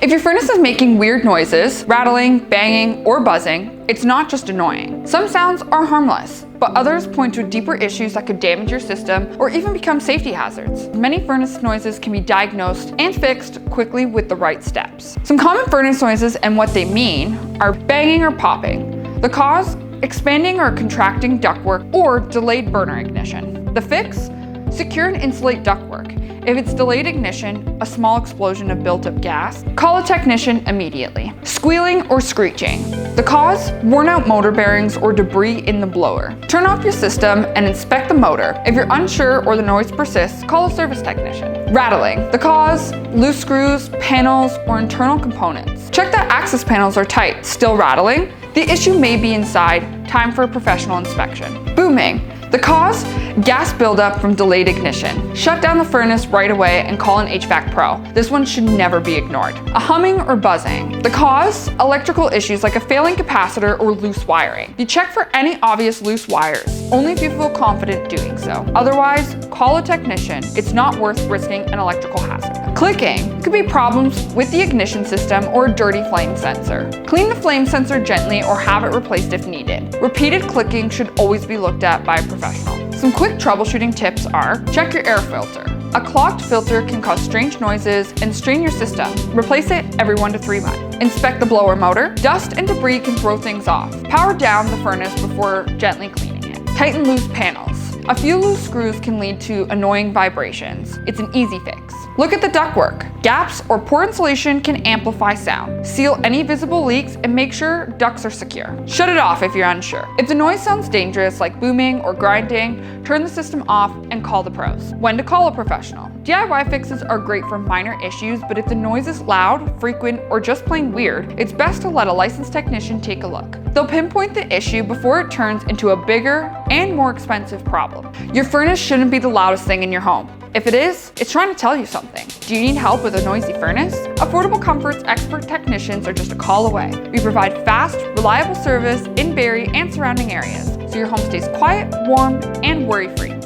If your furnace is making weird noises, rattling, banging, or buzzing, it's not just annoying. Some sounds are harmless, but others point to deeper issues that could damage your system or even become safety hazards. Many furnace noises can be diagnosed and fixed quickly with the right steps. Some common furnace noises and what they mean are banging or popping. The cause, expanding or contracting ductwork or delayed burner ignition. The fix, secure and insulate ductwork. If it's delayed ignition, a small explosion of built-up gas, call a technician immediately. Squealing or screeching. The cause, worn out motor bearings or debris in the blower. Turn off your system and inspect the motor. If you're unsure or the noise persists, call a service technician. Rattling. The cause, loose screws, panels, or internal components. Check that access panels are tight. Still rattling? The issue may be inside. Time for a professional inspection. Booming. The cause, gas buildup from delayed ignition. Shut down the furnace right away and call an HVAC pro. This one should never be ignored. A humming or buzzing. The cause, electrical issues like a failing capacitor or loose wiring. You check for any obvious loose wires, only if you feel confident doing so. Otherwise, call a technician. It's not worth risking an electrical hazard. Clicking could be problems with the ignition system or a dirty flame sensor. Clean the flame sensor gently or have it replaced if needed. Repeated clicking should always be looked at by a professional. Some quick troubleshooting tips are: check your air filter. A clogged filter can cause strange noises and strain your system. Replace it every 1 to 3 months. Inspect the blower motor. Dust and debris can throw things off. Power down the furnace before gently cleaning it. Tighten loose panels. A few loose screws can lead to annoying vibrations. It's an easy fix. Look at the ductwork. Gaps or poor insulation can amplify sound. Seal any visible leaks and make sure ducts are secure. Shut it off if you're unsure. If the noise sounds dangerous, like booming or grinding, turn the system off and call the pros. When to call a professional. DIY fixes are great for minor issues, but if the noise is loud, frequent, or just plain weird, it's best to let a licensed technician take a look. They'll pinpoint the issue before it turns into a bigger and more expensive problem. Your furnace shouldn't be the loudest thing in your home. If it is, it's trying to tell you something. Do you need help with a noisy furnace? Affordable Comfort's expert technicians are just a call away. We provide fast, reliable service in Barrie and surrounding areas, so your home stays quiet, warm, and worry-free.